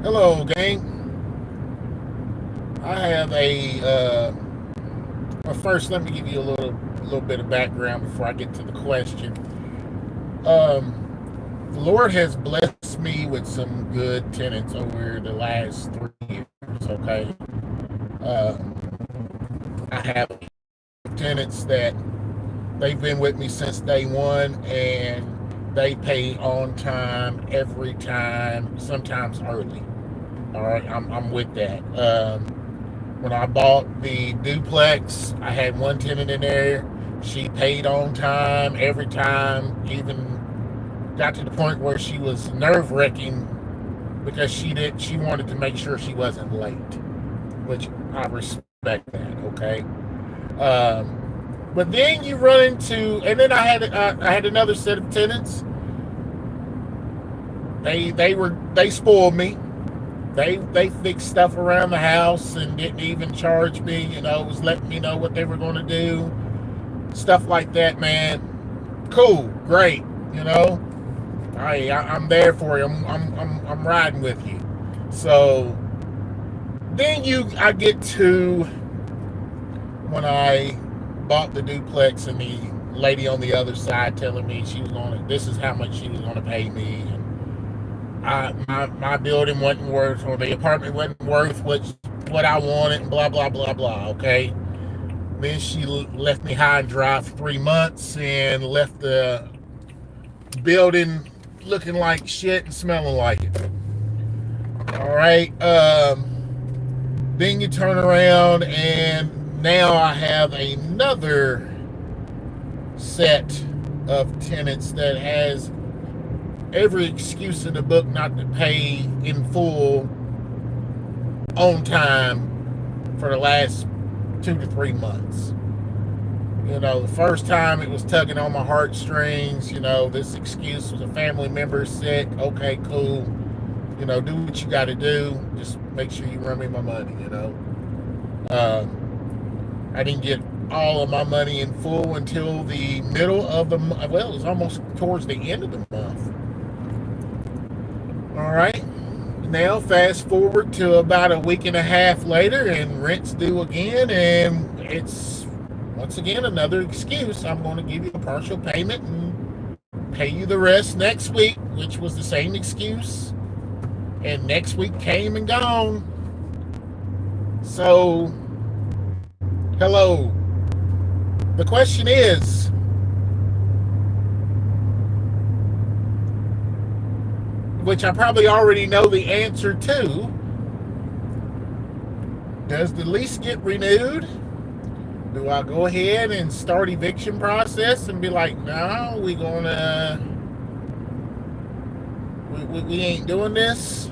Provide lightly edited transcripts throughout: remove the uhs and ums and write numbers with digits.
Hello, gang. I have well, first, let me give you a little bit of background before I get to the question. The Lord has blessed me with some good tenants over the last 3 years. Okay, I have tenants that they've been with me since day one, and they pay on time every time, sometimes early. All right, I'm with that. When I bought the duplex, I had one tenant in there. She paid on time every time, even got to the point where she was nerve wracking because she wanted to make sure she wasn't late, which I respect that. Okay, but then you run into, and then I had another set of tenants. They spoiled me. They fixed stuff around the house and didn't even charge me. Was letting me know what they were going to do, stuff like that. Man, cool, great. You know, I'm there for you. I'm riding with you. So then I get to when I bought the duplex and the lady on the other side telling me this is how much she was going to pay me, and my building wasn't worth, or the apartment wasn't worth what I wanted, and blah blah blah blah. Okay, then she left me high and dry for 3 months and left the building looking like shit and smelling like it. All right. Then you turn around and now I have another set of tenants that has every excuse in the book not to pay in full on time for the last 2 to 3 months. The first time it was tugging on my heartstrings. This excuse was a family member sick. Okay, cool. Do what you got to do. Just make sure you run me my money. I didn't get all of my money in full until the middle of the month. Well, it was almost towards the end of the month. All right. Now, fast forward to about a week and a half later, and rent's due again, and it's once again another excuse. I'm going to give you a partial payment and pay you the rest next week, which was the same excuse. And next week came and gone. So, hello. The question is, which I probably already know the answer to, does the lease get renewed? Do I go ahead and start eviction process and be like, no, we ain't doing this?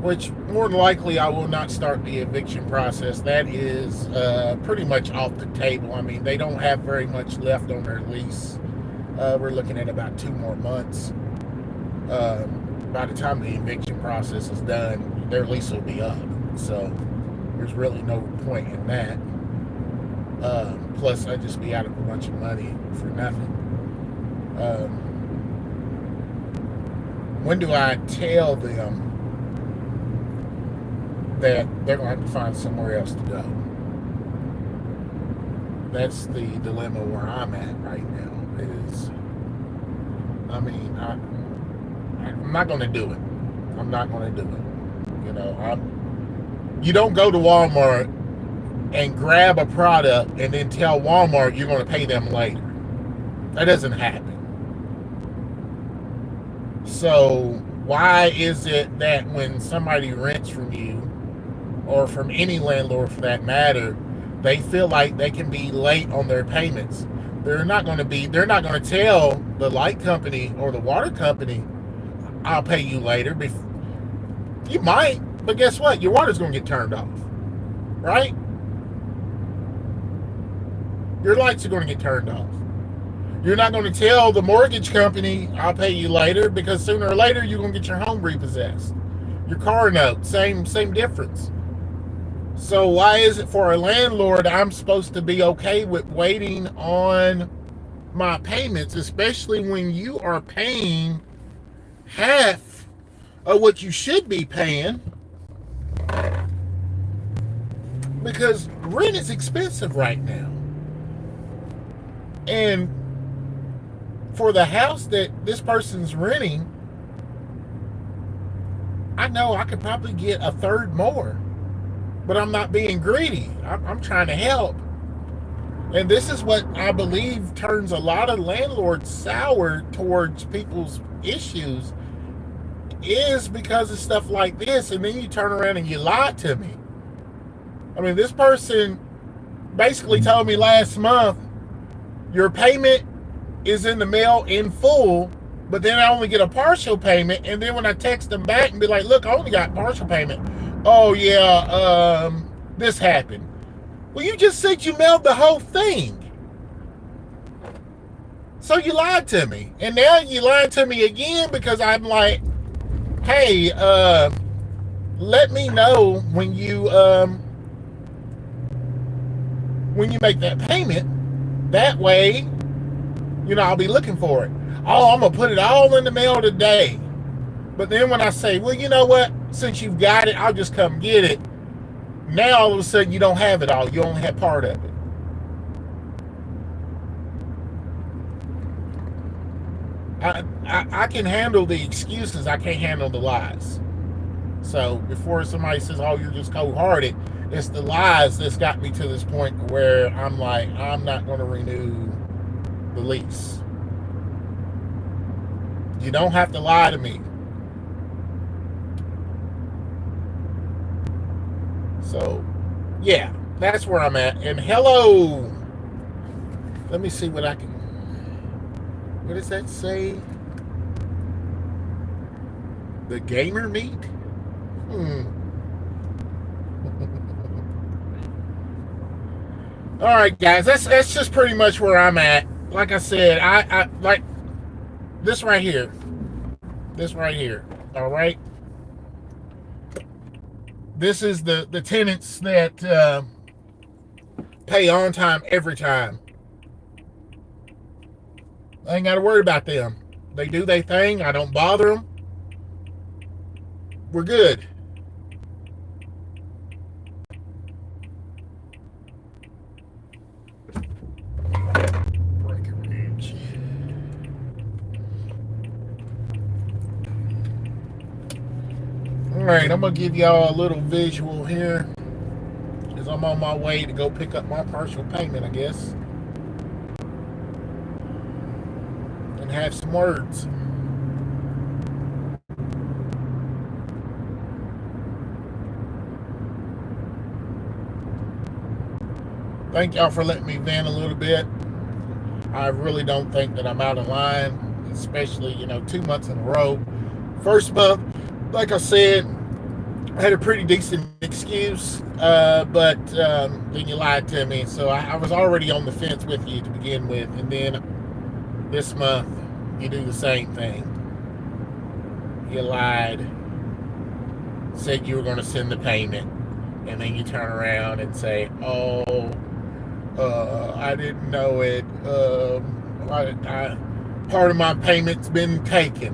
Which more than likely I will not start the eviction process. That is pretty much off the table. I mean, they don't have very much left on their lease. We're looking at about 2 more months. By the time the eviction process is done, their lease will be up. So there's really no point in that. Plus, I'd just be out of a bunch of money for nothing. When do I tell them that they're going to have to find somewhere else to go? That's the dilemma where I'm at right now. I'm not going to do it. I'm not going to do it. You don't go to Walmart and grab a product and then tell Walmart you're going to pay them later. That doesn't happen. So why is it that when somebody rents from you, or from any landlord for that matter, they feel like they can be late on their payments? They're not going to tell the light company or the water company, I'll pay you later. You might, but guess what? Your water's going to get turned off, right? Your lights are going to get turned off. You're not going to tell the mortgage company, I'll pay you later, because sooner or later you're going to get your home repossessed. Your car note, same difference. So why is it for a landlord I'm supposed to be okay with waiting on my payments, especially when you are paying half of what you should be paying, because rent is expensive right now. And for the house that this person's renting, I know I could probably get a third more, but I'm not being greedy. I'm trying to help. And this is what I believe turns a lot of landlords sour towards people's issues, is because of stuff like this. And then you turn around and you lie to me. I mean, this person basically told me last month, your payment is in the mail in full, but then I only get a partial payment. And then when I text them back and be like, look, I only got partial payment. Oh yeah, this happened. Well, you just said you mailed the whole thing. So you lied to me. And now you lied to me again, because I'm like, hey, let me know when you make that payment. That way, I'll be looking for it. Oh, I'm gonna put it all in the mail today. But then when I say, well, you know what? Since you've got it, I'll just come get it. Now all of a sudden you don't have it all. You only have part of it. I can handle the excuses. I can't handle the lies. So before somebody says, oh, you're just cold-hearted, it's the lies that's got me to this point where I'm like, I'm not going to renew the lease. You don't have to lie to me. So, yeah, that's where I'm at. And hello. Let me see what I can... What does that say? The gamer meat? All right, guys, that's just pretty much where I'm at. Like I said, I like this right here. This right here. All right. This is the tenants that pay on time every time. I ain't got to worry about them. They do their thing. I don't bother them. We're good. Breckenridge. All right, I'm going to give y'all a little visual here, because I'm on my way to go pick up my partial payment, I guess. Have some words. Thank y'all for letting me vent a little bit. I really don't think that I'm out of line, especially, 2 months in a row. First month, like I said, I had a pretty decent excuse, but then you lied to me. So I was already on the fence with you to begin with, and then this month, you do the same thing. You lied, said you were going to send the payment, and then you turn around and say, oh, I didn't know it. Part of my payment's been taken.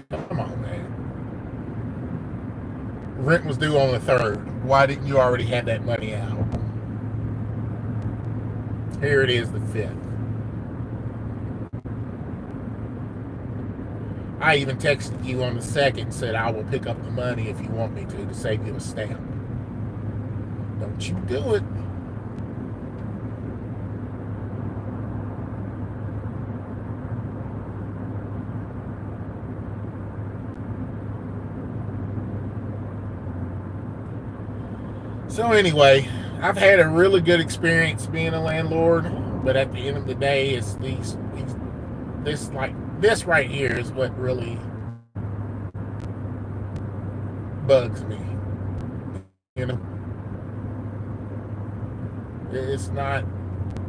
Come on, man. Rent was due on the 3rd. Why didn't you already have that money out? Here it is, the 5th. I even texted you on the 2nd and said, I will pick up the money if you want me to save you a stamp. Don't you do it. So anyway, I've had a really good experience being a landlord, but at the end of the day, it's this right here is what really bugs me. It's not.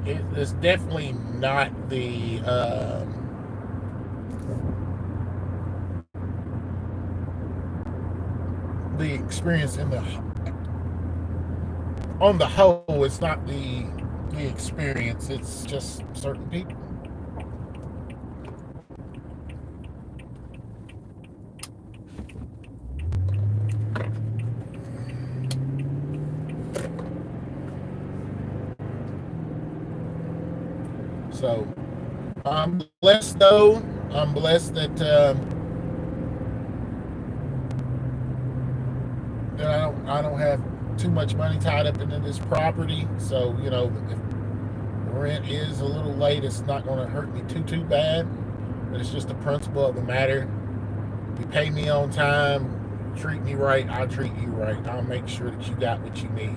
It's definitely not the experience on the whole. It's not the experience. It's just certain people. So I'm blessed though. I'm blessed that I don't have too much money tied up into this property. So if rent is a little late, it's not going to hurt me too bad. But it's just the principle of the matter. You pay me on time, treat me right, I'll treat you right. I'll make sure that you got what you need.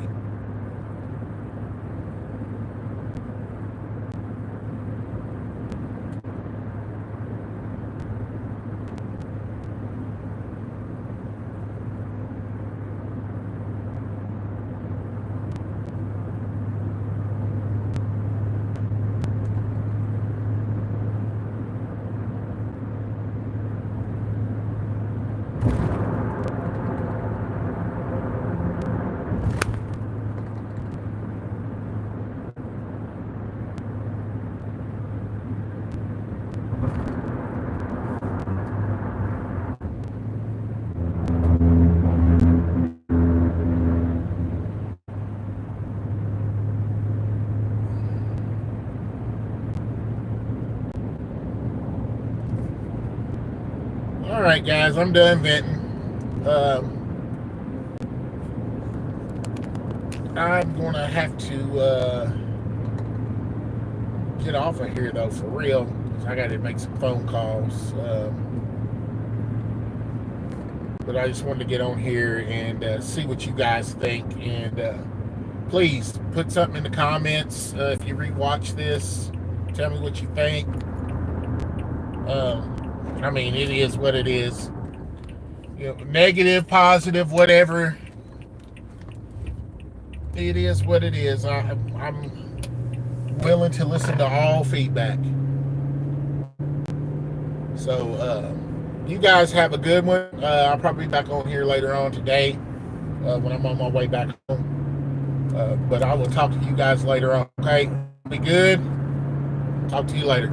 All right, guys, I'm done venting. I'm gonna have to get off of here though, for real. 'Cause I got to make some phone calls. But I just wanted to get on here and see what you guys think. And please put something in the comments if you rewatch this. Tell me what you think. I mean, it is what it is. Negative, positive, whatever. It is what it is. I'm willing to listen to all feedback. So, you guys have a good one. I'll probably be back on here later on today when I'm on my way back home. But I will talk to you guys later on. Okay? Be good. Talk to you later.